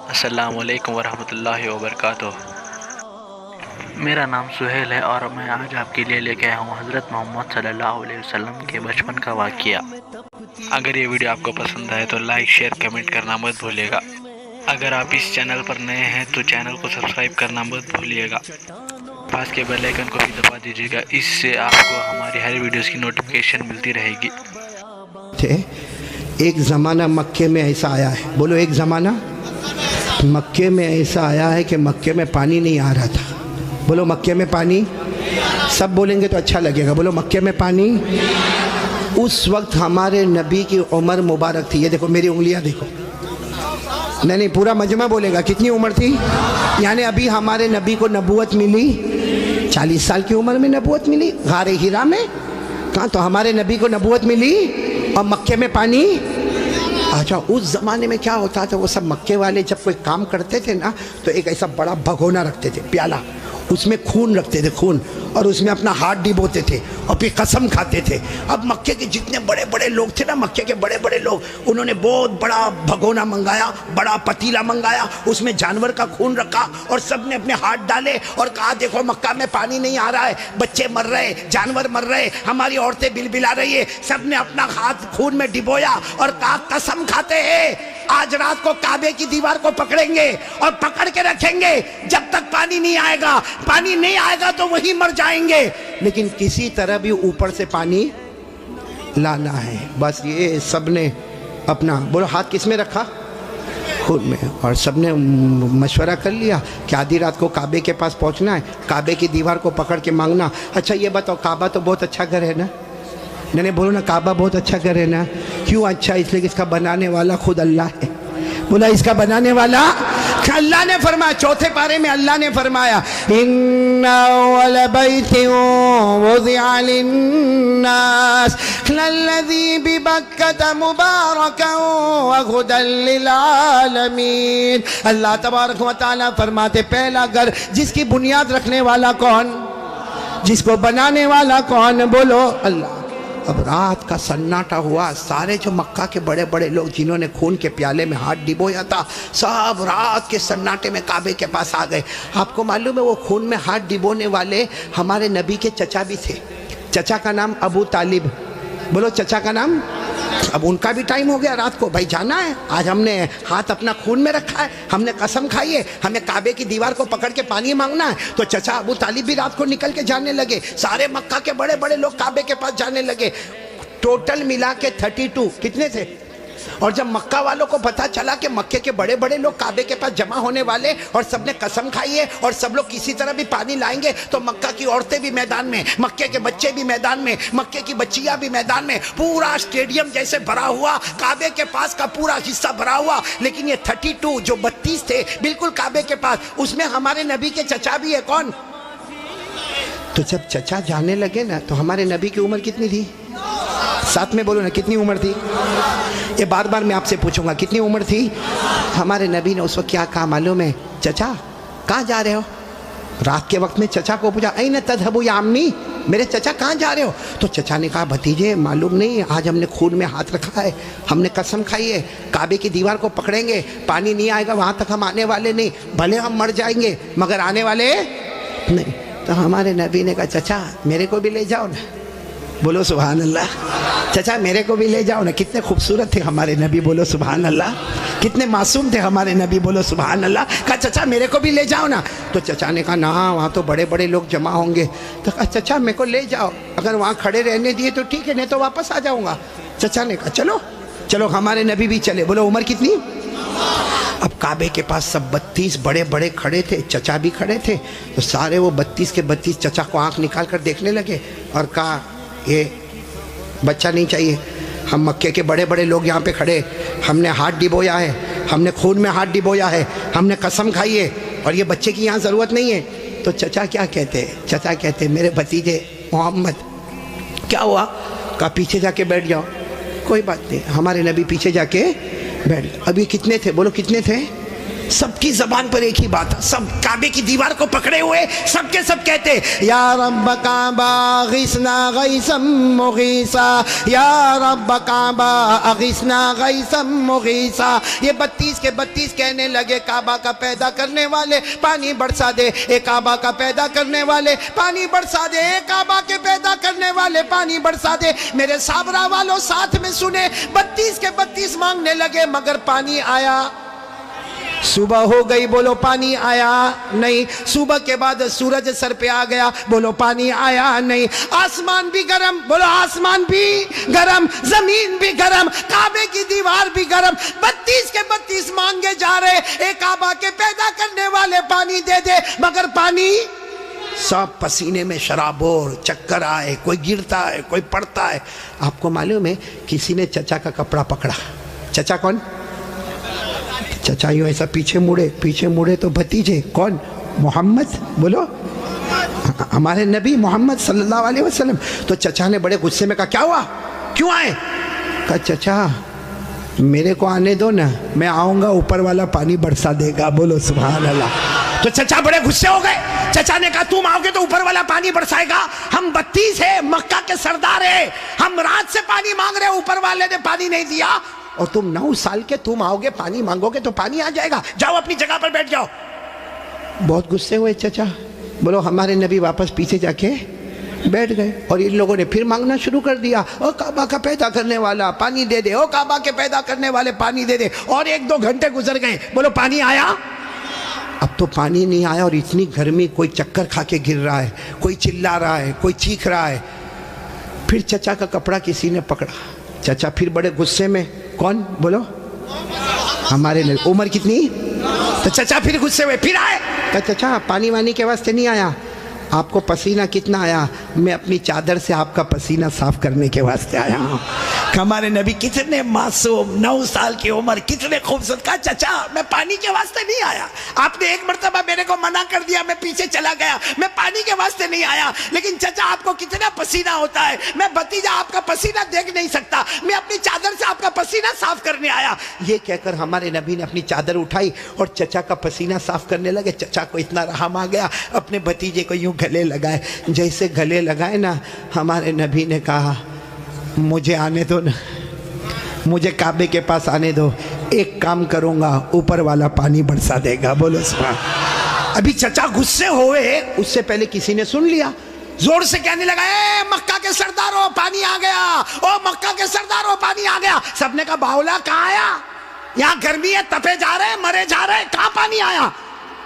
السلام علیکم ورحمۃ اللہ وبرکاتہ۔ میرا نام سہیل ہے اور میں آج آپ کے لیے لے کے آیا ہوں حضرت محمد صلی اللہ علیہ وسلم کے بچپن کا واقعہ۔ اگر یہ ویڈیو آپ کو پسند آئے تو لائک شیئر کمنٹ کرنا مت بھولیے گا۔ اگر آپ اس چینل پر نئے ہیں تو چینل کو سبسکرائب کرنا مت بھولیے گا۔ پاس کے بیل آئیکن کو بھی دبا دیجیے گا، اس سے آپ کو ہماری ہر ویڈیوز کی نوٹیفیکیشن ملتی رہے گی۔ ایک زمانہ مکے میں ایسا آیا ہے، بولو ایک زمانہ مکے میں ایسا آیا ہے کہ مکے میں پانی نہیں آ رہا تھا۔ بولو مکے میں پانی، سب بولیں گے تو اچھا لگے گا، بولو مکے میں پانی۔ اس وقت ہمارے نبی کی عمر مبارک تھی، یہ دیکھو میری انگلیاں دیکھو، نہیں پورا مجمع بولے گا، کتنی عمر تھی؟ یعنی ابھی ہمارے نبی کو نبوت ملی 40 سال کی عمر میں نبوت ملی غار ہرا میں، کہاں تو ہمارے نبی کو نبوت ملی اور مکے میں پانی۔ اچھا اس زمانے میں کیا ہوتا تھا، وہ سب مکے والے جب کوئی کام کرتے تھے نا تو ایک ایسا بڑا بھگونا رکھتے تھے، پیالہ، اس میں خون رکھتے تھے، خون، اور اس میں اپنا ہاتھ ڈبوتے تھے اور پھر قسم کھاتے تھے۔ اب مکے کے جتنے بڑے بڑے لوگ تھے نا، مکے کے بڑے بڑے لوگ، انہوں نے بہت بڑا بھگونا منگایا، بڑا پتیلا منگایا، اس میں جانور کا خون رکھا اور سب نے اپنے ہاتھ ڈالے اور کہا دیکھو مکہ میں پانی نہیں آ رہا ہے، بچے مر رہے، جانور مر رہے، ہماری عورتیں بلبلا رہی ہے۔ سب نے اپنا ہاتھ خون میں ڈبویا اور کہا قسم کھاتے ہیں آج رات کو کعبے کی دیوار کو پکڑیں گے اور پکڑ کے رکھیں گے جب تک پانی نہیں آئے گا، پانی نہیں آئے گا تو وہی مر جائیں گے، لیکن کسی طرح بھی اوپر سے پانی لانا ہے۔ بس یہ سب نے اپنا، بولو ہاتھ کس میں رکھا؟ خود میں، اور سب نے مشورہ کر لیا کہ آدھی رات کو کعبے کے پاس پہنچنا ہے، کعبے کی دیوار کو پکڑ کے مانگنا۔ اچھا یہ بتاؤ کعبہ تو بہت اچھا گھر ہے نا؟ نہیں بولو نا کعبہ بہت اچھا گھر ہے نا؟ کیوں اچھا؟ اس لیے کہ اس کا بنانے والا خود اللہ ہے۔ بولا اس کا بنانے والا اللہ نے فرمایا، چوتھے پارے میں اللہ نے فرمایا ان اول بیت وضع للناس للذی ببکۃ مبارکا وہدی للعالمین۔ اللہ تبارک و تعالیٰ فرماتے پہلا گھر جس کی بنیاد رکھنے والا کون، جس کو بنانے والا کون؟ بولو اللہ۔ اب رات کا سناٹا ہوا، سارے جو مکہ کے بڑے بڑے لوگ جنہوں نے خون کے پیالے میں ہاتھ ڈبویا تھا، سب رات کے سناٹے میں کعبے کے پاس آ گئے۔ آپ کو معلوم ہے وہ خون میں ہاتھ ڈبونے والے ہمارے نبی کے چچا بھی تھے، چچا کا نام ابو طالب، بولو چچا کا نام۔ اب ان کا بھی ٹائم ہو گیا رات کو، بھائی جانا ہے، آج ہم نے ہاتھ اپنا خون میں رکھا ہے، ہم نے قسم کھائی ہے، ہمیں کعبے کی دیوار کو پکڑ کے پانی مانگنا ہے۔ تو چچا ابو طالب بھی رات کو نکل کے جانے لگے، سارے مکہ کے بڑے بڑے لوگ کعبے کے پاس جانے لگے، ٹوٹل ملا کے 32 کتنے تھے؟ اور جب مکہ والوں کو پتا چلا کہ مکے کے بڑے بڑے لوگ کعبے کے پاس جمع ہونے والے اور سب نے قسم کھائی ہے اور سب لوگ کسی طرح بھی پانی لائیں گے، تو مکہ کی عورتیں بھی میدان میں، مکے کے بچے بھی میدان میں، مکے کی بچیاں بھی میدان میں، پورا اسٹیڈیم جیسے بھرا ہوا، کعبے کے پاس کا پورا حصہ بھرا ہوا۔ لیکن یہ 32 جو 32 تھے بالکل کعبے کے پاس، اس میں ہمارے نبی کے چچا بھی ہے، کون؟ تو جب چچا جانے لگے نا تو ہمارے نبی کی عمر کتنی تھی؟ ساتھ میں بولو نا کتنی عمر تھی؟ یہ بار بار میں آپ سے پوچھوں گا کتنی عمر تھی؟ ہمارے نبی نے اس وقت کیا کہا معلوم ہے؟ چچا کہاں جا رہے ہو؟ رات کے وقت میں چچا کو پوچھا این تذهبوا یا امی، میرے چچا کہاں جا رہے ہو؟ تو چچا نے کہا بھتیجے معلوم نہیں، آج ہم نے خون میں ہاتھ رکھا ہے، ہم نے قسم کھائی ہے کعبے کی دیوار کو پکڑیں گے، پانی نہیں آئے گا وہاں تک ہم آنے والے نہیں، بھلے ہم مر جائیں گے مگر آنے والے نہیں۔ تو ہمارے نبی نے کہا چچا میرے کو بھی لے جاؤ نا، بولو سبحان اللہ، چچا میرے کو بھی لے جاؤ نا۔ کتنے خوبصورت تھے ہمارے نبی، بولو سبحان اللہ، کتنے معصوم تھے ہمارے نبی، بولو سبحان اللہ۔ کہا چچا میرے کو بھی لے جاؤ نا۔ تو چچا نے کہا نا وہاں تو بڑے بڑے لوگ جمع ہوں گے۔ تو کہا چچا میرے کو لے جاؤ، اگر وہاں کھڑے رہنے دیے تو ٹھیک ہے، نہیں تو واپس آ جاؤں گا۔ چچا نے کہا چلو چلو، ہمارے نبی بھی چلے، بولو عمر کتنی؟ اب کعبے کے پاس سب 32 بڑے بڑے کھڑے تھے، چچا بھی کھڑے تھے، تو سارے وہ 32 کے 32 چچا کو آنکھ نکال کر دیکھنے لگے اور کہا یہ بچہ نہیں چاہیے، ہم مکے کے بڑے بڑے لوگ یہاں پہ کھڑے، ہم نے ہاتھ ڈبویا ہے، ہم نے خون میں ہاتھ ڈبویا ہے، ہم نے قسم کھائی ہے، اور یہ بچے کی یہاں ضرورت نہیں ہے۔ تو چچا کیا کہتے ہیں؟ چچا کہتے ہیں میرے بھتیجے محمد کیا ہوا؟ کہا پیچھے جا کے بیٹھ جاؤ۔ کوئی بات نہیں، ہمارے نبی پیچھے جا کے بیٹھ گئے۔ ابھی کتنے تھے؟ بولو کتنے تھے؟ سب کی زبان پر ایک ہی بات ہے، سب کعبے کی دیوار کو پکڑے ہوئے سب کے سب کہتے یا رب کعبہ اغثنا غیثا مغیثا، یا رب کعبہ اغثنا غیثا مغیثا۔ یہ 32 کے 32 کہنے لگے کعبہ کا پیدا کرنے والے پانی برسا دے، اے کعبہ کا پیدا کرنے والے پانی برسا دے، اے کعبہ کے پیدا کرنے والے پانی برسا دے۔ میرے صابرہ والوں ساتھ میں سنے، 32 کے 32 مانگنے لگے مگر پانی آیا؟ صبح ہو گئی، بولو پانی آیا نہیں۔ صبح کے بعد سورج سر پہ آ گیا، بولو پانی آیا نہیں۔ آسمان بھی گرم، بولو آسمان بھی گرم، زمین بھی گرم، کعبے کی دیوار بھی گرم۔ 32 کے 32 مانگے جا رہے، اے کعبہ کے پیدا کرنے والے پانی دے دے، مگر پانی سب پسینے میں شرابور، چکر آئے، کوئی گرتا ہے کوئی پڑتا ہے۔ آپ کو معلوم ہے کسی نے چچا کا کپڑا پکڑا۔ چچا کون؟ چچا یوں ایسا پیچھے مڑے تو بھتیجے کون؟ محمد، بولو ہمارے نبی محمد صلی اللہ علیہ وسلم۔ تو چچا نے بڑے غصے میں کہا کیا ہوا، کیوں آئے؟ کہا چچا میرے کو آنے دو نا، میں آؤں گا اوپر والا پانی برسا دے گا، بولو سبحان اللہ۔ تو چچا بڑے غصے ہو گئے، چچا نے کہا تم آؤ گے تو اوپر والا پانی برسائے گا؟ ہم 32 ہیں، مکہ کے سردار ہیں، ہم رات سے پانی مانگ رہے، اوپر والے نے پانی نہیں دیا، اور تم 9 سال کے تم آؤ گے پانی مانگو گے تو پانی آ جائے گا، جاؤ اپنی جگہ پر بیٹھ جاؤ۔ بہت غصے ہوئے چچا، بولو ہمارے نبی واپس پیچھے جا کے بیٹھ گئے، اور ان لوگوں نے پھر مانگنا شروع کر دیا، او کعبہ کا پیدا کرنے والا پانی دے دے، او کعبہ کے پیدا کرنے والے پانی دے دے، اور 1-2 گھنٹے گزر گئے، بولو پانی آیا؟ اب تو پانی نہیں آیا، اور اتنی گرمی، کوئی چکر کھا کے گر رہا ہے، کوئی چلا رہا ہے، کوئی چیخ رہا ہے۔ پھر چچا کا کپڑا کسی نے پکڑا، چچا پھر بڑے غصے میں، کون؟ بولو ہمارے نبی۔ عمر کتنی؟ تو چچا پھر غصے ہوئے، پھر آئے، کہا چچا پانی وانی کے واسطے نہیں آیا، آپ کو پسینہ کتنا آیا؟ میں اپنی چادر سے آپ کا پسینہ صاف کرنے کے واسطے آیا ہوں۔ ہمارے نبی کتنے معصوم، 9 سال کی عمر، کتنے خوبصورت، کہا چچا میں پانی کے واسطے نہیں آیا، آپ نے ایک مرتبہ میرے کو منع کر دیا، میں پیچھے چلا گیا، میں پانی کے واسطے نہیں آیا، لیکن چچا آپ کو کتنا پسینہ ہوتا ہے، میں بھتیجا آپ کا پسینہ دیکھ نہیں سکتا، میں اپنی چادر سے آپ کا پسینہ صاف کرنے آیا۔ یہ کہہ کر ہمارے نبی نے اپنی چادر اٹھائی اور چچا کا پسینہ صاف کرنے لگے۔ چچا کو اتنا رحم آ گیا، اپنے بھتیجے کو یوں گلے لگائے، جیسے گلے لگائے نا، ہمارے نبی نے کہا مجھے آنے دو نا، مجھے کعبے کے پاس آنے دو، ایک کام کروں گا اوپر والا پانی برسا دے گا، بولو سبحان۔ ابھی چچا غصے ہوئے، اس سے پہلے کسی نے سن لیا، زور سے کہنے لگا اے مکہ کے سرداروں پانی آ گیا، او مکہ کے سرداروں پانی آ گیا۔ سب نے کہا باولا کہاں آیا؟ یہاں گرمی ہے، تپے جا رہے مرے جا رہے، کہاں پانی آیا؟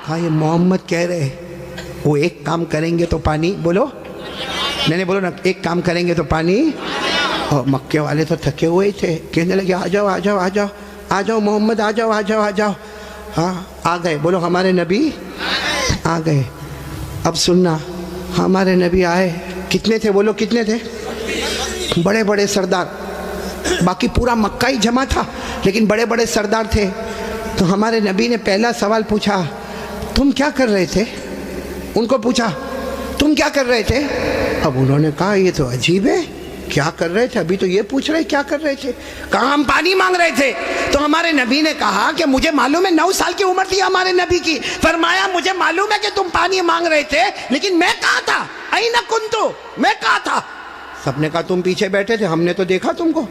کہا یہ محمد کہہ رہے وہ ایک کام کریں گے تو پانی، بولو نہیں بولو نا، ایک کام کریں گے تو پانی۔ اور مکے والے تو تھکے ہوئے تھے، کہنے لگے آ جاؤ آ جاؤ آ جاؤ آ جاؤ محمد، آ جاؤ آ جاؤ آ جاؤ۔ ہاں آ گئے، بولو ہمارے نبی آ گئے۔ اب سننا، ہمارے نبی آئے، کتنے تھے بولو کتنے تھے؟ بڑے بڑے سردار، باقی پورا مکہ ہی جمع تھا لیکن بڑے بڑے سردار تھے۔ تو ہمارے نبی نے پہلا سوال پوچھا تم کیا کر رہے تھے؟ ان کو پوچھا تم کیا کر رہے تھے؟ اب انہوں نے کہا یہ تو عجیب ہے، کیا کر رہے تھے؟ ابھی تو یہ پوچھ رہے کیا کر رہے تھے؟ کہا ہم پانی مانگ رہے تھے۔ تو ہمارے نبی نے کہا کہ مجھے معلوم ہے 9 سال کی عمر تھی ہمارے نبی کی، فرمایا مجھے معلوم ہے کہ تم پانی مانگ رہے تھے لیکن میں کہاں تھا؟ اینا کنتو، میں کہاں تھا؟ سب نے کہا تم پیچھے بیٹھے تھے، ہم نے تو دیکھا تم کو،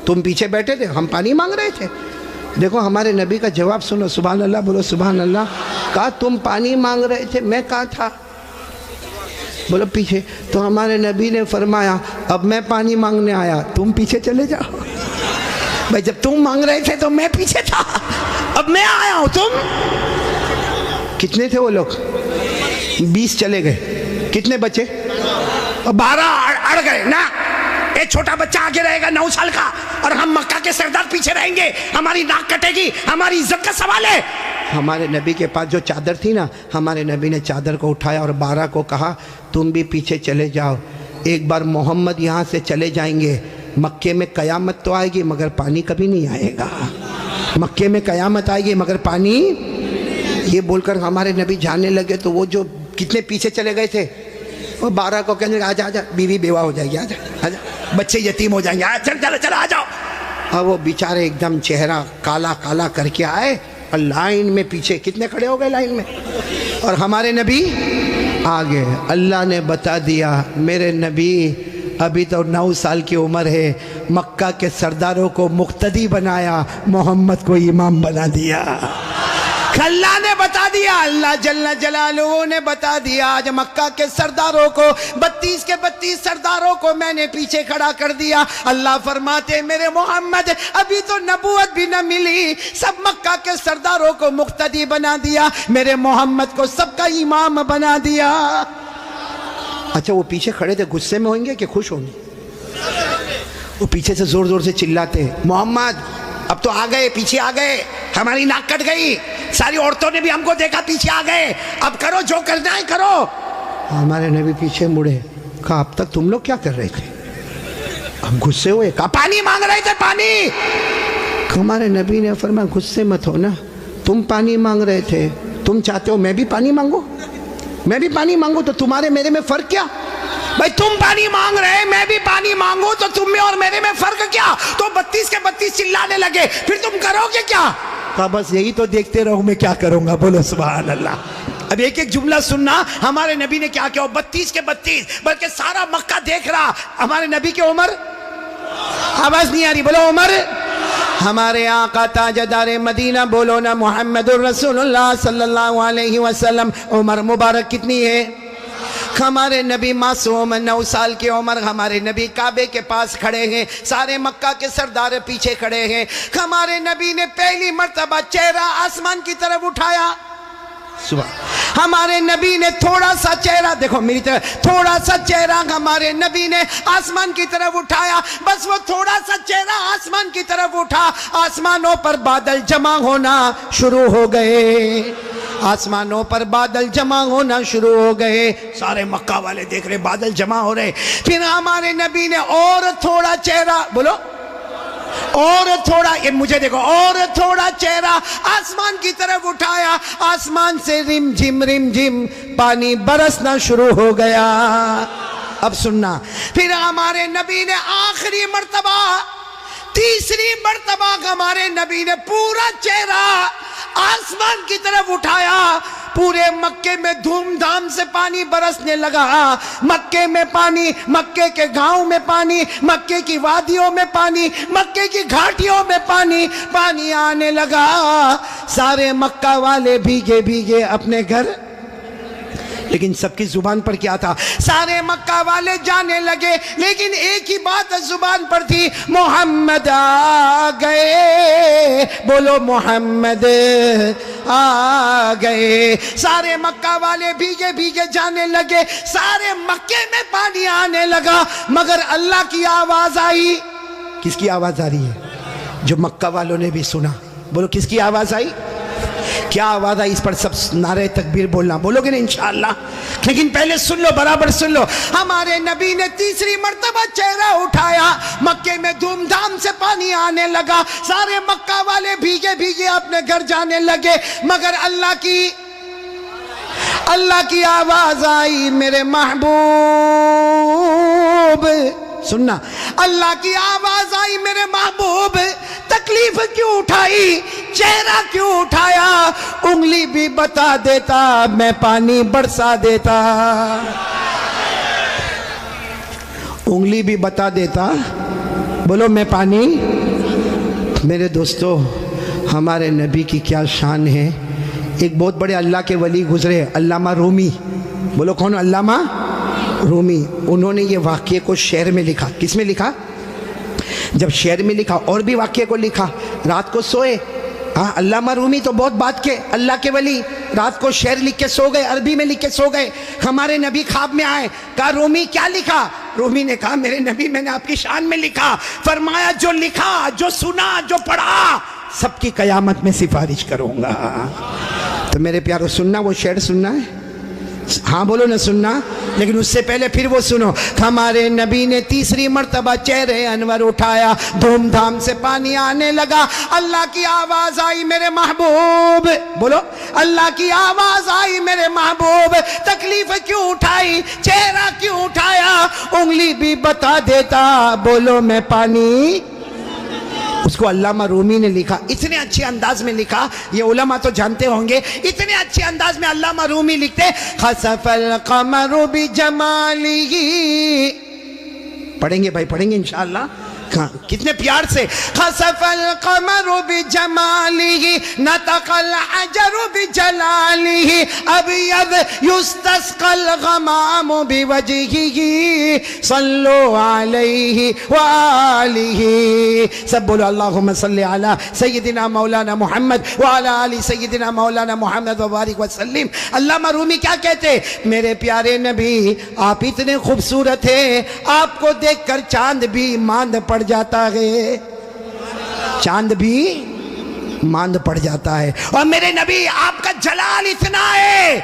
تم پیچھے بیٹھے تھے، ہم پانی مانگ رہے تھے۔ دیکھو ہمارے نبی کا جواب سنو، سبحان اللہ بولو سبحان اللہ۔ کہا تم پانی مانگ رہے تھے، میں کہاں تھا؟ بولو پیچھے۔ تو ہمارے نبی نے فرمایا اب میں پانی مانگنے آیا، تم پیچھے چلے جاؤ۔ بھائی جب تم مانگ رہے تھے تو میں پیچھے تھا، اب میں آیا ہوں، تم کتنے تھے وہ لوگ؟ 20 چلے گئے، کتنے بچے؟ 12 اڑ گئے نا۔ ایک چھوٹا بچہ آگے رہے گا 9 سال کا، اور ہم مکہ کے سردار پیچھے رہیں گے، ہماری ناک کٹے گی، ہماری عزت کا سوال ہے۔ ہمارے نبی کے پاس جو چادر تھی نا، ہمارے نبی نے چادر کو اٹھایا اور 12 کو کہا تم بھی پیچھے چلے جاؤ، ایک بار محمد یہاں سے چلے جائیں گے، مکے میں قیامت تو آئے گی مگر پانی کبھی نہیں آئے گا، مکے میں قیامت آئے گی مگر پانی۔ یہ بول کر ہمارے نبی جانے لگے تو وہ جو کتنے پیچھے چلے گئے تھے وہ 12 کو کہنے لگے آجا آجا، بیوی بیوہ ہو جائے گی، آجا آجا، بچے یتیم ہو جائیں گے، چل چل چل آ جاؤ۔ اور وہ بیچارے ایک دم چہرہ کالا کالا کر کے آئے، اور لائن میں پیچھے کتنے کھڑے ہو گئے لائن میں, اور ہمارے نبی آگے. اللہ نے بتا دیا میرے نبی ابھی تو 9 سال کی عمر ہے, مکہ کے سرداروں کو مقتدی بنایا, محمد کو امام بنا دیا. اللہ نے بتا دیا, اللہ جل جلالہ نے بتا دیا, آج مکہ کے سرداروں کو 32 کے 32 سرداروں کو میں نے پیچھے کھڑا کر دیا. اللہ فرماتے میرے محمد ابھی تو نبوت بھی نہ ملی, سب مکہ کے سرداروں کو مقتدی بنا دیا, میرے محمد کو سب کا امام بنا دیا. اچھا وہ پیچھے کھڑے تھے غصے میں ہوئیں گے کہ خوش ہوں گے؟ وہ پیچھے سے زور زور سے چلاتے محمد اب تو آ گئے, پیچھے آ گئے, ہماری ناک کٹ گئی, ساری عورتوں نے بھی ہم کو دیکھا, پیچھے آ گئے, اب کرو جو کرنا ہے کرو. ہمارے نبی پیچھے مڑے, کہا اب تک تم لوگ کیا کر رہے تھے؟ ہم غصے ہوئے, کہا پانی مانگ رہے تھے پانی. ہمارے نبی نے فرمایا غصے مت ہو نا, تم پانی مانگ رہے تھے, تم چاہتے ہو میں بھی پانی مانگوں, میں بھی پانی مانگوں, تو تمہارے میرے میں فرق کیا؟ بھائی تم پانی مانگ رہے, میں بھی پانی مانگوں, تو تم میں اور میرے میں فرق کیا؟ تو 32 کے 32 چلانے لگے, پھر تم کرو گے کیا؟ کہا بس یہی تو دیکھتے رہو, میں کیا کروں گا. بولو سبحان اللہ. اب ایک ایک جملہ سننا, ہمارے نبی نے کیا کیا. 32 کے 32 بلکہ سارا مکہ دیکھ رہا, ہمارے نبی کی عمر, آواز نہیں آ رہی, بولو عمر. ہمارے آقا تاجدار مدینہ, بولو نا محمد الرسول اللہ صلی اللہ علیہ وسلم, عمر مبارک کتنی ہے؟ ہمارے نبی معصوم 9 سال کی عمر, ہمارے نبی کعبے کے پاس کھڑے ہیں, سارے مکہ کے سردار پیچھے کھڑے ہیں. ہمارے نبی نے پہلی مرتبہ چہرہ آسمان کی طرف اٹھایا. ہمارے نبی نے تھوڑا سا چہرہ, دیکھو میری طرف, تھوڑا سا چہرہ ہمارے نبی نے آسمان کی طرف اٹھایا. بس وہ تھوڑا سا چہرہ آسمان کی طرف اٹھا, آسمانوں پر بادل جمع ہونا شروع ہو گئے, آسمانوں پر بادل جمع ہونا شروع ہو گئے. سارے مکہ والے دیکھ رہے بادل جمع ہو رہے. پھر ہمارے نبی نے اور تھوڑا چہرہ, بولو اور تھوڑا, یہ مجھے دیکھو, اور تھوڑا چہرہ آسمان کی طرف اٹھایا, آسمان سے رم جھم پانی برسنا شروع ہو گیا. اب سننا, پھر ہمارے نبی نے آخری مرتبہ, تیسری مرتبہ ہمارے نبی نے پورا چہرہ آسمان کی طرف اٹھایا. پورے مکے میں دھوم دھام سے پانی برسنے لگا. مکے میں پانی, مکے کے گاؤں میں پانی, مکے کی وادیوں میں پانی, مکے کی گھاٹیوں میں پانی, پانی آنے لگا. سارے مکہ والے بھیگے بھیگے اپنے گھر, لیکن سب کی زبان پر کیا تھا؟ سارے مکہ والے جانے لگے, لیکن ایک ہی بات زبان پر تھی, محمد آ گئے. بولو محمد آ گئے. سارے مکہ والے بھیگے بھیگے جانے لگے, سارے مکے میں پانی آنے لگا, مگر اللہ کی آواز آئی. کس کی آواز آ رہی ہے؟ جو مکہ والوں نے بھی سنا. بولو کس کی آواز آئی؟ کیا آواز آئی؟ اس پر سب نعرہ تکبیر بولنا, بولو گے نا انشاءاللہ. لیکن پہلے سن لو, برابر سن لو. ہمارے نبی نے تیسری مرتبہ چہرہ اٹھایا, مکے میں دھوم دھام سے پانی آنے لگا, سارے مکہ والے بھیگے بھیگے اپنے گھر جانے لگے, مگر اللہ کی آواز آئی, میرے محبوب. سننا, اللہ کی آواز آئی, میرے محبوب تکلیف کیوں اٹھائی, چہرہ کیوں اٹھایا, انگلی بھی بتا دیتا میں پانی برسا دیتا. انگلی بھی بتا دیتا, بولو میں پانی. میرے دوستو, ہمارے نبی کی کیا شان ہے. ایک بہت بڑے اللہ کے ولی گزرے, علامہ رومی. بولو کون؟ علامہ رومی. انہوں نے یہ واقعے کو شعر میں لکھا. کس میں لکھا؟ جب شعر میں لکھا, اور بھی واقعے کو لکھا. رات کو سوئے, ہاں علامہ رومی تو بہت بات کے اللہ کے ولی, رات کو شعر لکھ کے سو گئے, عربی میں لکھ کے سو گئے. ہمارے نبی خواب میں آئے, کہا رومی کیا لکھا؟ رومی نے کہا میرے نبی میں نے آپ کی شان میں لکھا. فرمایا جو لکھا, جو سنا, جو پڑھا, سب کی قیامت میں سفارش کروں گا. تو میرے پیارو سننا, وہ شعر سننا ہے, ہاں بولو نہ سننا. لیکن اس سے پہلے پھر وہ سنو. ہمارے نبی نے تیسری مرتبہ چہرے انور اٹھایا, دھوم دھام سے پانی آنے لگا. اللہ کی آواز آئی, میرے محبوب. بولو, اللہ کی آواز آئی, میرے محبوب تکلیف کیوں اٹھائی, چہرہ کیوں اٹھایا, انگلی بھی بتا دیتا. بولو میں پانی. اس کو علامہ رومی نے لکھا، اتنے اچھے انداز میں لکھا، یہ علماء تو جانتے ہوں گے، اتنے اچھے انداز میں علامہ رومی لکھتے، خسف القمر بجمالہ، پڑھیں گے بھائی، پڑھیں گے انشاءاللہ، کتنے پیار سے، خسف القمر بجمالہ نطق الحجر بجلالہ ابیض یستسقى الغمام بوجہہ صلو علیہ وآلہ، سب بولو اللہم صلی علی سیدنا مولانا محمد وعلی آل سیدنا مولانا محمد وبارک وسلم۔ علامہ رومی کیا کہتے، میرے پیارے نبی آپ اتنے خوبصورت ہیں، آپ کو دیکھ کر چاند بھی ماند پڑ جاتا ہے، چاند بھی ماند پڑ جاتا ہے، اور میرے نبی آپ کا جلال اتنا ہے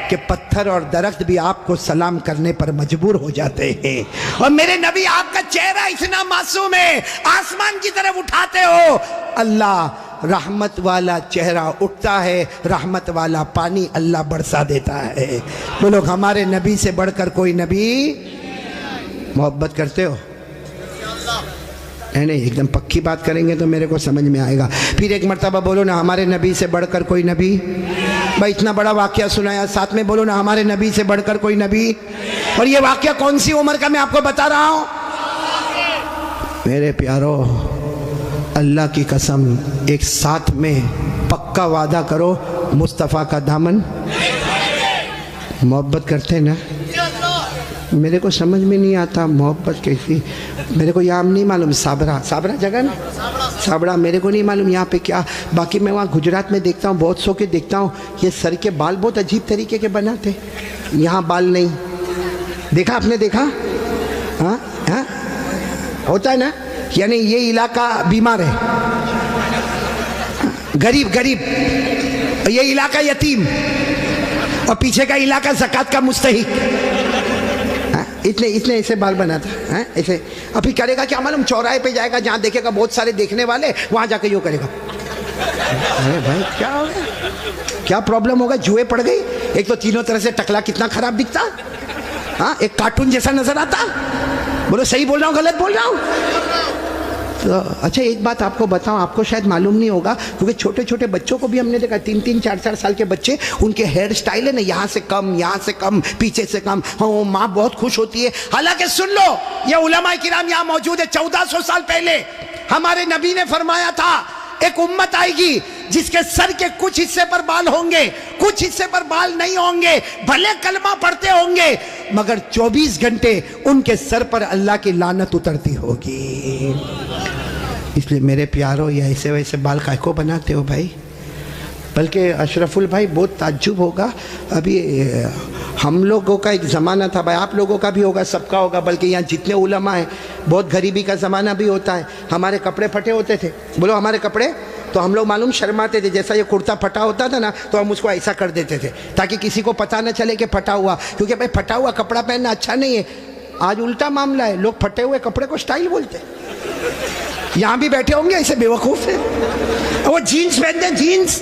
کہ پتھر اور درخت بھی آپ کو سلام کرنے پر مجبور ہو جاتے ہیں، اور میرے نبی آپ کا چہرہ اتنا معصوم ہے، آسمان کی طرف اٹھاتے ہو اللہ رحمت والا چہرہ اٹھتا ہے، رحمت والا پانی اللہ برسا دیتا ہے۔ بولو ہمارے نبی سے بڑھ کر کوئی نبی، محبت کرتے ہو؟ نہیں، ایک دم پکی بات کریں گے تو میرے کو سمجھ میں آئے گا۔ پھر ایک مرتبہ بولو نا ہمارے نبی سے بڑھ کر کوئی نبی، بھائی اتنا بڑا واقعہ سنایا، ساتھ میں بولو نا ہمارے نبی سے بڑھ کر کوئی نبی۔ اور یہ واقعہ کون سی عمر کا میں آپ کو بتا رہا ہوں؟ میرے پیارو، اللہ کی قسم، ایک ساتھ میں پکا وعدہ کرو، مصطفیٰ کا دامن محبت کرتے نا؟ میرے کو سمجھ میں نہیں آتا محبت کیسی، میرے کو یہاں نہیں معلوم، صابرہ جگہ نا، صابرہ میرے کو نہیں معلوم یہاں پہ کیا، باقی میں وہاں گجرات میں دیکھتا ہوں، بہت سو کے دیکھتا ہوں، یہ سر کے بال بہت عجیب طریقے کے بناتے، یہاں بال نہیں دیکھا، آپ نے دیکھا؟ ہاں ہاں ہوتا ہے نا، یعنی یہ علاقہ بیمار ہے، غریب، یہ علاقہ یتیم، اور پیچھے کا علاقہ زکوٰۃ کا مستحق، اتنے ایسے بال بناتا ہے ایسے، ابھی کرے گا کیا معلوم، چوراہے پہ جائے گا جہاں دیکھے گا بہت سارے دیکھنے والے، وہاں جا کے یوں کرے گا، ارے بھائی کیا ہو گیا، کیا پرابلم ہوگا، جوئے پڑ گئی، ایک تو تینوں طرح سے ٹکلا کتنا خراب دکھتا، ہاں ایک کارٹون جیسا نظر آتا، بولو صحیح بول رہا ہوں غلط بول رہا ہوں؟ تو اچھا ایک بات آپ کو بتاؤں، آپ کو شاید معلوم نہیں ہوگا، کیونکہ چھوٹے چھوٹے بچوں کو بھی ہم نے دیکھا، 3 4 سال کے بچے، ان کے ہیئر سٹائل ہے نا، یہاں سے کم، یہاں سے کم، پیچھے سے کم، ہاں ماں بہت خوش ہوتی ہے، حالانکہ سن لو یہ علماء کرام یہاں موجود ہے، 1400 سال پہلے ہمارے نبی نے فرمایا تھا ایک امت آئے گی جس کے سر کے کچھ حصے پر بال ہوں گے، کچھ حصے پر بال نہیں ہوں گے، بھلے کلمہ پڑھتے ہوں گے، مگر 24 گھنٹے ان کے سر پر اللہ کی لعنت اترتی ہوگی۔ اس لیے میرے پیارو، یہ ایسے ویسے بال کائے کو بناتے ہو بھائی؟ بلکہ اشرف البھائی بہت تعجب ہوگا، ابھی ہم لوگوں کا ایک زمانہ تھا بھائی، آپ لوگوں کا بھی ہوگا، سب کا ہوگا، بلکہ یہاں جتنے علماء ہیں بہت غریبی کا زمانہ بھی ہوتا ہے، ہمارے کپڑے پھٹے ہوتے تھے، بولو ہمارے کپڑے، تو ہم لوگ معلوم شرماتے تھے، جیسا یہ کرتا پھٹا ہوتا تھا نا تو ہم اس کو ایسا کر دیتے تھے تاکہ کسی کو پتہ نہ چلے کہ پھٹا ہوا، کیونکہ بھائی پھٹا ہوا کپڑا پہننا اچھا نہیں ہے۔ آج الٹا معاملہ ہے، لوگ پھٹے ہوئے کپڑے کو سٹائل بولتے، یہاں بھی بیٹھے ہوں گے ایسے بے وقوف ہیں، وہ جینز پہنتے، جینز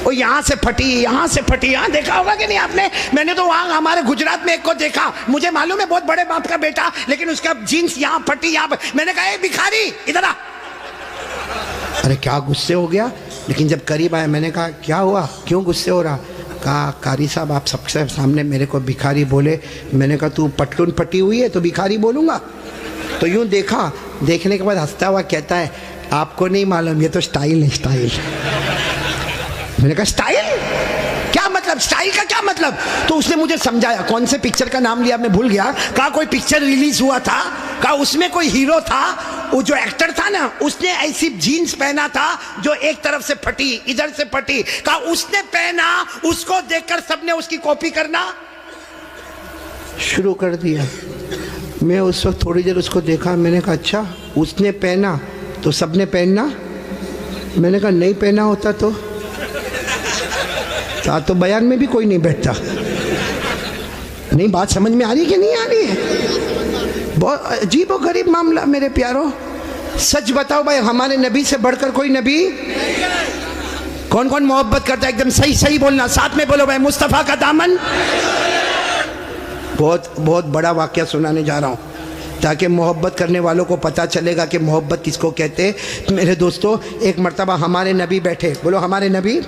وہ یہاں سے پھٹی، یہاں سے پھٹی، یہاں دیکھا ہوگا کہ نہیں آپ نے؟ میں نے تو وہاں ہمارے گجرات میں ایک کو دیکھا، مجھے معلوم ہے بہت بڑے باپ کا بیٹا، لیکن اس کا جینز یہاں پھٹی، یہاں، میں نے کہا اے بھکاری ادھر آ، ارے کیا غصے ہو گیا، لیکن جب قریب آیا میں نے کہا کیا ہوا، کیوں غصے ہو رہا؟ کہا قاری صاحب آپ سب سے سامنے میرے کو بھکاری بولے، میں نے کہا تو پٹلون پھٹی ہوئی ہے تو بھکاری بولوں گا؟ تو یوں دیکھا، دیکھنے کے بعد ہنستا ہوا کہتا ہے آپ کو نہیں معلوم، یہ تو سٹائل ہے، سٹائل۔ میں نے کہا سٹائل کیا مطلب، سٹائل کا کیا مطلب؟ تو اس نے مجھے سمجھایا، کون سے پکچر کا نام لیا میں بھول گیا، کہا کوئی پکچر ریلیز ہوا تھا، کہا اس میں کوئی ہیرو تھا، وہ جو ایکٹر تھا نا اس نے ایسی جینز پہنا تھا جو ایک طرف سے پھٹی، ادھر سے پھٹی، کہا اس نے پہنا، اس کو دیکھ کر سب نے اس کی کاپی کرنا شروع کر دیا۔ میں اس وقت تھوڑی دیر اس کو دیکھا، میں نے کہا اچھا اس نے پہنا تو سب نے پہننا؟ میں نے کہا نہیں پہنا ہوتا تو بیان میں بھی کوئی نہیں بیٹھتا۔ نہیں بات سمجھ میں آ رہی کہ نہیں آ رہی ہے؟ بہت عجیب و غریب معاملہ میرے پیاروں۔ سچ بتاؤ بھائی ہمارے نبی سے بڑھ کر کوئی نبی؟ کون کون محبت کرتا ہے؟ ایک دم صحیح بولنا، ساتھ میں بولو بھائی مصطفیٰ کا دامن۔ بہت بڑا واقعہ سنانے جا رہا ہوں۔ تاکہ محبت کرنے والوں کو پتہ چلے گا کہ محبت کس کو کہتے ہیں۔ میرے دوستو، ایک مرتبہ ہمارے نبی بیٹھے، بولو ہمارے نبی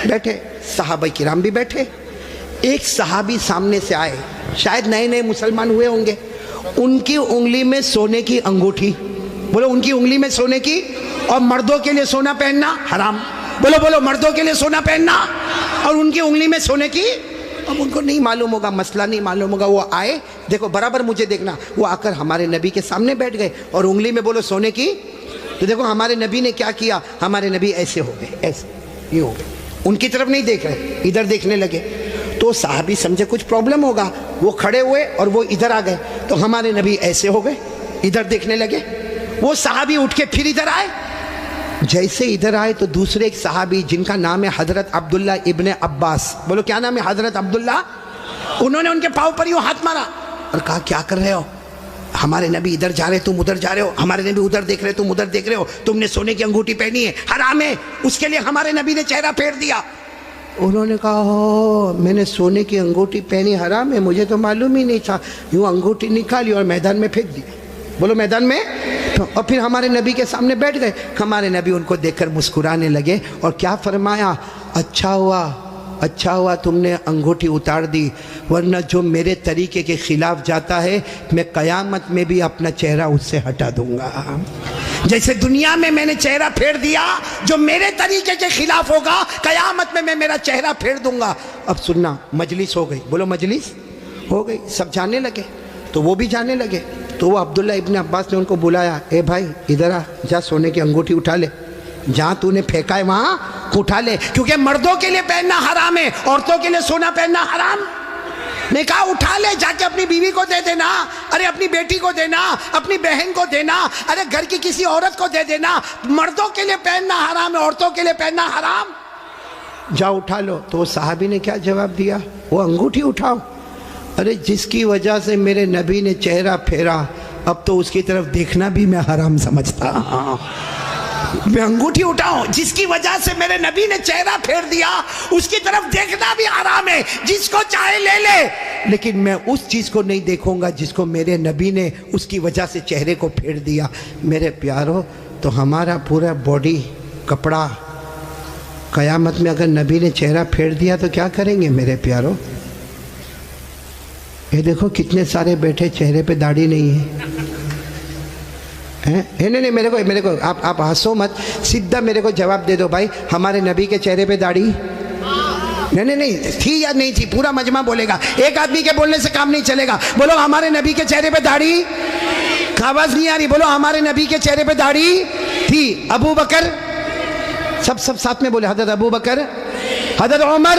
بیٹھے، صحابہ کرام بھی بیٹھے، ایک صحابی سامنے سے آئے، شاید نئے نئے مسلمان ہوئے ہوں گے، ان کی انگلی میں سونے کی انگوٹھی، بولو ان کی انگلی میں سونے کی، اور مردوں کے لیے سونا پہننا حرام، بولو مردوں کے لیے سونا پہننا، اور ان کی انگلی میں سونے کی۔ اب ان کو نہیں معلوم ہوگا، مسئلہ نہیں معلوم ہوگا، وہ آئے، دیکھو برابر مجھے دیکھنا، وہ آ کر ہمارے نبی کے سامنے بیٹھ گئے اور انگلی میں بولو سونے کی۔ تو دیکھو ہمارے نبی نے کیا کیا، ہمارے نبی ایسے ہو گئے، ایسے یہ ہو گئے، ان کی طرف نہیں دیکھ رہے، ادھر دیکھنے لگے۔ تو صحابی سمجھے کچھ پرابلم ہوگا، وہ کھڑے ہوئے اور وہ ادھر آ گئے، تو ہمارے نبی ایسے ہو گئے، ادھر دیکھنے لگے۔ وہ صحابی اٹھ کے پھر ادھر آئے، جیسے ادھر آئے تو دوسرے ایک صحابی جن کا نام ہے حضرت عبداللہ ابن عباس، بولو کیا نام ہے، حضرت عبداللہ، انہوں نے ان کے پاؤں پر یوں ہاتھ مارا اور کہا کیا کر رہے ہو، ہمارے نبی ادھر جا رہے تم ادھر جا رہے ہو، ہمارے نبی ادھر دیکھ رہے تم ادھر دیکھ رہے ہو، تم نے سونے کی انگوٹھی پہنی ہے، حرام ہے، اس کے لیے ہمارے نبی نے چہرہ پھیر دیا۔ انہوں نے کہا میں نے سونے کی انگوٹھی پہنی، حرام ہے، مجھے تو معلوم ہی نہیں تھا، یوں انگوٹھی نکالی اور میدان میں پھینک دی، بولو میدان میں، اور پھر ہمارے نبی کے سامنے بیٹھ گئے۔ ہمارے نبی ان کو دیکھ کر مسکرانے لگے اور کیا فرمایا، اچھا ہوا تم نے انگوٹھی اتار دی، ورنہ جو میرے طریقے کے خلاف جاتا ہے میں قیامت میں بھی اپنا چہرہ اس سے ہٹا دوں گا۔ جیسے دنیا میں میں نے چہرہ پھیر دیا، جو میرے طریقے کے خلاف ہوگا قیامت میں میرا چہرہ پھیر دوں گا۔ اب سننا، مجلس ہو گئی، بولو مجلس ہو گئی، سب جانے لگے، تو وہ بھی جانے لگے۔ تو وہ عبداللہ ابن عباس نے ان کو بلایا، اے بھائی ادھر آ، جا سونے کی انگوٹھی اٹھا لے، جہاں تو نے پھینکا ہے وہاں اٹھا لے، کیونکہ مردوں کے لیے پہننا حرام ہے، عورتوں کے لیے سونا پہننا حرام۔ نے کہا اٹھا لے، جا کے اپنی بیوی کو دے دینا، ارے اپنی بیٹی کو دینا، اپنی بہن کو دینا، ارے گھر کی کسی عورت کو دے دینا، مردوں کے لیے پہننا حرام ہے، عورتوں کے لیے پہننا حرام، جا اٹھا لو۔ تو وہ صحابی نے کیا جواب دیا، وہ انگوٹھی اٹھاؤ، ارے جس کی وجہ سے میرے نبی نے چہرہ پھیرا، اب تو اس کی طرف دیکھنا بھی میں حرام سمجھتا ہوں، میں انگوٹھی اٹھاؤں، جس کی وجہ سے میرے نبی نے چہرہ پھیر دیا اس کی طرف دیکھنا بھی حرام ہے، جس کو چاہے لے لے، لیکن میں اس چیز کو نہیں دیکھوں گا جس کو میرے نبی نے اس کی وجہ سے چہرے کو پھیر دیا۔ میرے پیارو، تو ہمارا پورا باڈی کپڑا قیامت میں اگر نبی نے چہرہ پھیر دیا تو کیا کریں گے میرے پیارو؟ یہ دیکھو کتنے سارے بیٹھے چہرے پہ داڑھی نہیں ہے، نہیں میرے کو آپ ہنسو مت، سیدھا میرے کو جواب دے دو بھائی، ہمارے نبی کے چہرے پہ داڑھی نہیں تھی یا نہیں تھی؟ پورا مجمع بولے گا، ایک آدمی کے بولنے سے کام نہیں چلے گا، بولو ہمارے نبی کے چہرے پہ داڑھی، آواز نہیں آ رہی، بولو ہمارے نبی کے چہرے پہ داڑھی تھی۔ ابو بکر، سب ساتھ میں بولے، حضرت ابو بکر، حضرت عمر،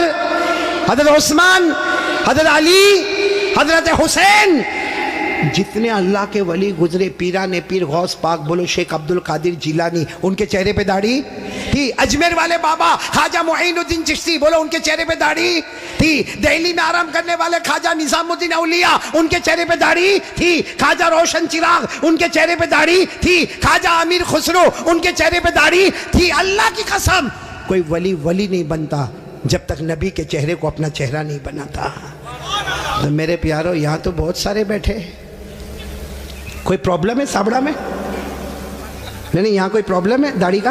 حضرت عثمان، حضرت علی، حضرت حسین، جتنے اللہ کے ولی گزرے، پیران پیر غوث پاک، بولو شیخ عبد القادر جیلانی، ان کے چہرے پہ داڑھی تھی۔ اجمیر والے بابا خواجہ معین الدین چشتی، بولو ان کے چہرے پہ داڑھی تھی۔ دہلی میں آرام کرنے والے خواجہ نظام الدین اولیاء، ان کے چہرے پہ داڑھی تھی۔ خواجہ روشن چراغ، ان کے چہرے پہ داڑھی تھی۔ خواجہ امیر خسرو، ان کے چہرے پہ داڑھی تھی۔ اللہ کی قسم، کوئی ولی نہیں بنتا جب تک نبی کے چہرے کو اپنا چہرہ نہیں بناتا۔ تو میرے پیارو، یہاں تو بہت سارے بیٹھے، کوئی پرابلم ہے سابڑا میں؟ نہیں، یہاں کوئی پرابلم ہے داڑھی کا؟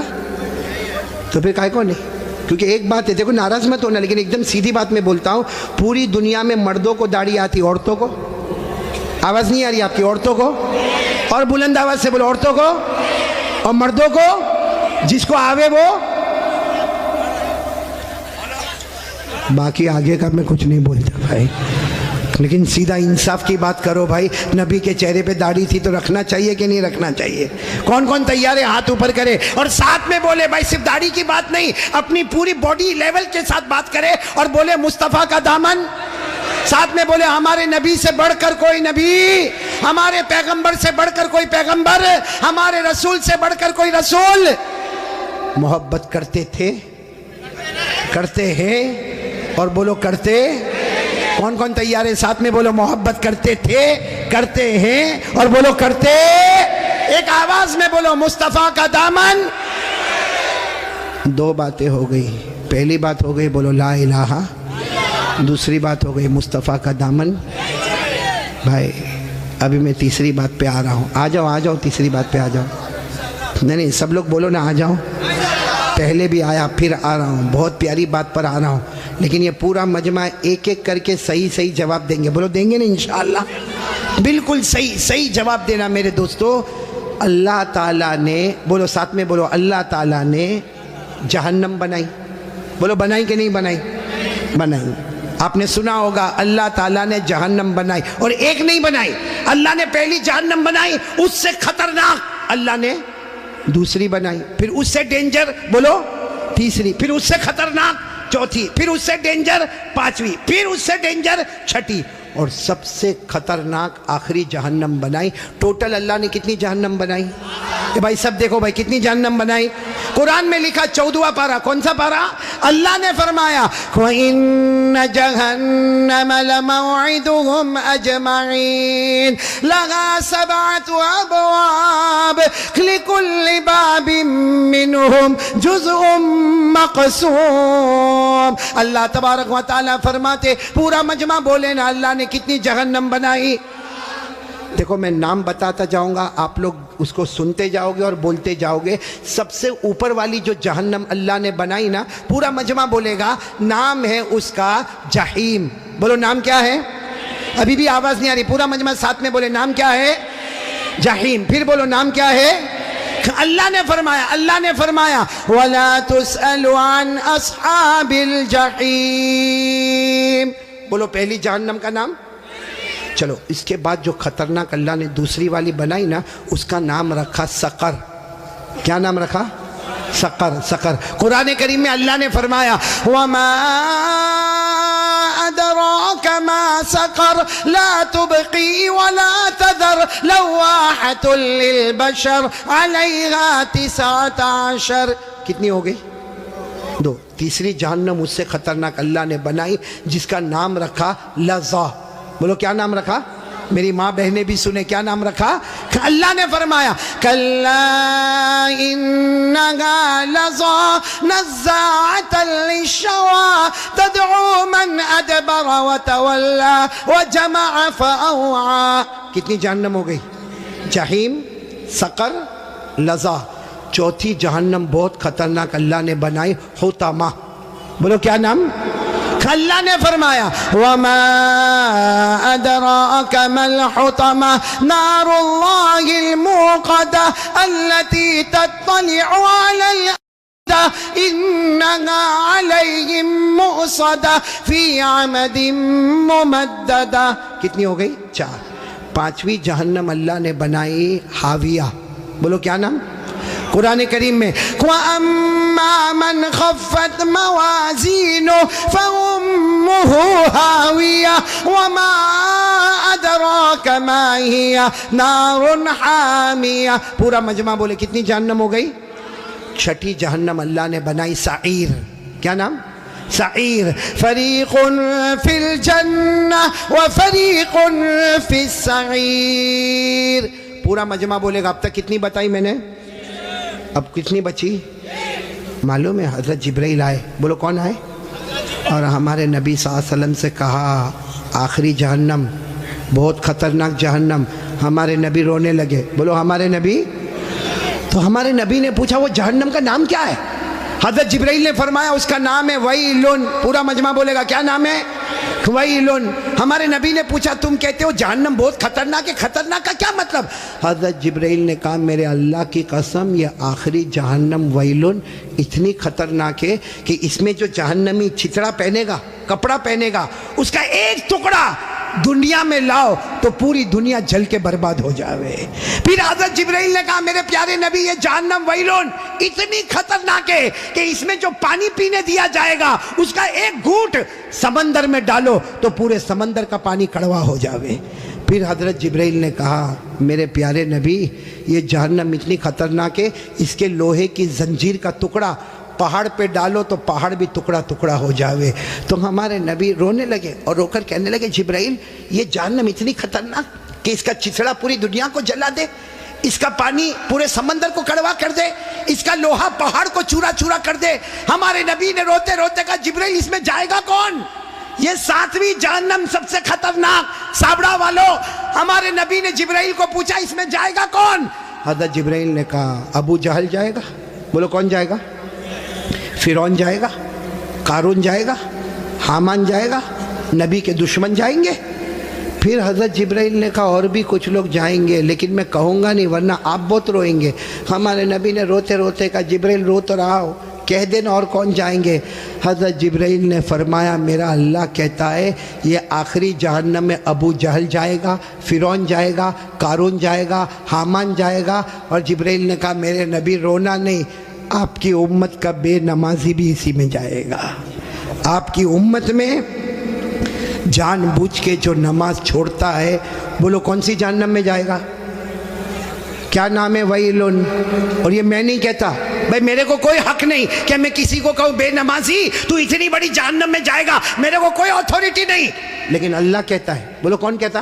تو پھر کائے کو نہیں؟ کیونکہ ایک بات ہے، دیکھو ناراض مت ہونا، لیکن ایک دم سیدھی بات میں بولتا ہوں، پوری دنیا میں مردوں کو داڑھی آتی، عورتوں کو؟ آواز نہیں آ رہی آپ کی؟ عورتوں کو؟ اور بلند آواز سے بولو، عورتوں کو اور مردوں کو، جس کو آوے وہ، باقی آگے کا میں کچھ نہیں بولتا بھائی، لیکن سیدھا انصاف کی بات کرو بھائی۔ نبی کے چہرے پہ داڑھی تھی تو رکھنا چاہیے کہ نہیں رکھنا چاہیے؟ کون کون تیار ہے ہاتھ اوپر کرے اور ساتھ میں بولے بھائی صرف داڑھی کی بات نہیں، اپنی پوری باڈی لیول کے ساتھ بات کرے اور بولے مصطفیٰ کا دامن، ساتھ میں بولے ہمارے نبی سے بڑھ کر کوئی نبی، ہمارے پیغمبر سے بڑھ کر کوئی پیغمبر، ہمارے رسول سے بڑھ کر کوئی رسول۔ محبت کرتے تھے، کرتے ہیں، اور بولو کرتے، کون کون تیار ہے ساتھ میں بولو محبت کرتے تھے، کرتے ہیں، اور بولو کرتے، ایک آواز میں بولو مصطفیٰ کا دامن۔ دو باتیں ہو گئی، پہلی بات ہو گئی بولو لا الہ، دوسری بات ہو گئی مصطفیٰ کا دامن۔ بھائی ابھی میں تیسری بات پہ آ رہا ہوں. آ جاؤ تیسری بات پہ آ جاؤ. نہیں سب لوگ بولو نا آ جاؤ. پہلے بھی آیا پھر آ رہا ہوں, بہت پیاری بات پر آ رہا ہوں, لیکن یہ پورا مجمع ایک ایک کر کے صحیح جواب دیں گے. بولو دیں گے نا انشاءاللہ؟ بالکل صحیح جواب دینا میرے دوستو. اللہ تعالیٰ نے, بولو ساتھ میں بولو, اللہ تعالیٰ نے جہنم بنائی. بولو بنائی کہ نہیں بنائی؟ بنائی. آپ نے سنا ہوگا اللہ تعالیٰ نے جہنم بنائی, اور ایک نہیں بنائی. اللہ نے پہلی جہنم بنائی, اس سے خطرناک اللہ نے دوسری بنائی, پھر اس سے ڈینجر بولو تیسری, پھر اس سے خطرناک چوتھی, پھر اس سے ڈینجر پانچویں, پھر اس سے ڈینجر چھٹی, اور سب سے خطرناک آخری جہنم بنائی. ٹوٹل اللہ نے کتنی جہنم بنائی؟ بھائی سب دیکھو بھائی کتنی جہنم بنائی. قرآن میں لکھا 14واں پارہ. کون سا پارہ؟ اللہ نے فرمایا وَإِنَّ جَهَنَّمَ لَمَوْعِدُهُمْ أَجْمَعِينَ لَهَا 7 أَبْوَابٍ لِكُلِّ بَابٍ مِّنْهُمْ جُزْءٌ مَقْسُومٌ. اللہ تبارک و تعالیٰ فرماتے, پورا مجمع بولے نا اللہ نے کتنی جہنم بنائی. دیکھو میں نام بتاتا جاؤں گا, آپ لوگ اس کو سنتے جاؤ گے اور بولتے جاؤ گے. سب سے اوپر والی جو جہنم اللہ نے بنائی نا, پورا مجمع بولے گا, نام ہے اس کا جہیم. بولو نام کیا ہے؟ ابھی بھی آواز نہیں آ رہی. پورا مجمع ساتھ میں بولے نام کیا ہے؟ جہیم. پھر بولو نام کیا ہے؟ اللہ نے فرمایا وَلَا تُسْأَلُ عَنْ أَصْحَابِ الْجَحِيمِ. بولو پہلی جہنم کا نام. چلو اس کے بعد جو خطرناک اللہ نے دوسری والی بنائی نا, اس کا نام رکھا سقر. کیا نام رکھا؟ سقر. قرآن کریم میں اللہ نے فرمایا وَمَا أَدْرَاكَ مَا سَقَرْ لَا تُبْقِي وَلَا تَذَرْ لَوَّاحَةٌ لِلْبَشَرِ عَلَيْهَا 19. کتنی ہو گئی؟ 2. تیسری جہنم اس سے خطرناک اللہ نے بنائی, جس کا نام رکھا لظا. بولو کیا نام رکھا؟ میری ماں بہنیں بھی سنے, کیا نام رکھا؟ اللہ نے فرمایا کَلَّا إِنَّهَا لَظَىٰ نَزَّاعَةً لِلشَّوَىٰ تَدْعُو مَنْ أَدْبَرَ وَتَوَلَّىٰ وَجَمَعَ فَأَوْعَىٰ. کتنی جہنم ہو گئی؟ جہیم, سقر, لظا. چوتھی جہنم بہت خطرناک اللہ نے بنائی, حطمہ. بولو کیا نام؟ اللہ نے فرمایا وَمَا أَدْرَاكَ مَا الْحُطَمَةُ نَارُ اللَّهِ الْمُوقَدَةُ الَّتِي تَطَّلِعُ عَلَى الْأَفْئِدَةِ إِنَّهَا عَلَيْهِمْ مُؤْصَدَةٌ فِي عَمَدٍ مُمَدَّدَةٍ. کتنی ہو گئی؟ 4. پانچویں جہنم اللہ نے بنائی حاویہ. بولو کیا نام؟ قرآن کریم میں وَأَمَّا مَنْ خَفَّتْ مَوَازِينُهُ فَأُمُّهُ هَاوِيَةٌ وَمَا أَدْرَاكَ مَا هِيَ نَارٌ حَامِيَةٌ. پورا مجمع بولے کتنی جہنم ہو گئی؟ 6 جہنم اللہ نے بنائی سعیر. کیا نام؟ سعیر. فَرِيقٌ فِي الْجَنَّةِ وَفَرِيقٌ فِي السَّعِيرِ. پورا مجمع بولے گا اب تک کتنی بتائی میں نے؟ اب کتنی بچی معلوم ہے؟ حضرت جبرائیل آئے. بولو کون آئے؟ اور ہمارے نبی صلی اللہ علیہ وسلم سے کہا آخری جہنم بہت خطرناک جہنم. ہمارے نبی رونے لگے. بولو ہمارے نبی. تو ہمارے نبی نے پوچھا وہ جہنم کا نام کیا ہے؟ حضرت جبرائیل نے فرمایا اس کا نام ہے ویلن. پورا مجمع بولے گا کیا نام ہے؟ ویلن. ہمارے نبی نے پوچھا تم کہتے ہو جہنم بہت خطرناک ہے, خطرناک کا کیا مطلب؟ حضرت جبرائیل نے کہا میرے اللہ کی قسم یہ آخری جہنم ویلن اتنی خطرناک ہے کہ اس میں جو جہنمی چھتڑا پہنے گا, کپڑا پہنے گا, اس کا ایک ٹکڑا دنیا میں لاؤ تو پوری دنیا جل کے برباد ہو جاوے. پھر حضرت جبرائیل نے کہا میرے پیارے نبی یہ جہنم ویلون اتنی خطرناک ہے کہ اس میں جو پانی پینے دیا جائے گا اس کا ایک گھونٹ سمندر میں ڈالو تو پورے سمندر کا پانی کڑوا ہو جاوے. پھر حضرت جبرائیل نے کہا میرے پیارے نبی یہ جہنم اتنی خطرناک ہے اس کے لوہے کی زنجیر کا ٹکڑا پہاڑ پہ ڈالو تو پہاڑ بھی ٹکڑا ٹکڑا ہو جاوے. تو ہمارے نبی رونے لگے اور رو کر کہنے لگے جبرائیل یہ جہنم اتنی خطرناک کہ اس کا چچڑا پوری دنیا کو جلا دے, اس کا پانی پورے سمندر کو کڑوا کر دے, اس کا لوہا پہاڑ کو چورا چورا کر دے. ہمارے نبی نے روتے روتے کہا جبرائیل اس میں جائے گا کون؟ یہ 7ویں جہنم سب سے خطرناک. سابڑا والوں، ہمارے نبی نے جبرائیل کو پوچھا اس میں جائے گا کون؟ حضرت جبرائیل نے کہا ابو جہل جائے گا. بولو کون جائے گا؟ فرعون جائے گا، قارون جائے گا، حامان جائے گا، نبی کے دشمن جائیں گے. پھر حضرت جبرائیل نے کہا اور بھی کچھ لوگ جائیں گے لیکن میں کہوں گا نہیں ورنہ آپ بہت روئیں گے. ہمارے نبی نے روتے روتے کہا جبرائیل رو تو رہا ہو، کہہ دینا اور کون جائیں گے. حضرت جبرائیل نے فرمایا میرا اللہ کہتا ہے یہ آخری جہنم میں ابو جہل جائے گا، فرعون جائے گا، قارون جائے گا، حامان جائے گا. اور جبرائیل نے کہا میرے نبی رونا نہیں، آپ کی امت کا بے نمازی بھی اسی میں جائے گا. آپ کی امت میں جان بوجھ کے جو نماز چھوڑتا ہے، بولو کون سی جہنم میں جائے گا؟ کیا نام ہے؟ ویلن. اور یہ میں نہیں کہتا بھائی، میرے کو کوئی حق نہیں کہ میں کسی کو کہوں بے نمازی تو اتنی بڑی جہنم میں جائے گا، میرے کو کوئی اتھارٹی نہیں، لیکن اللہ کہتا ہے. بولو کون کہتا؟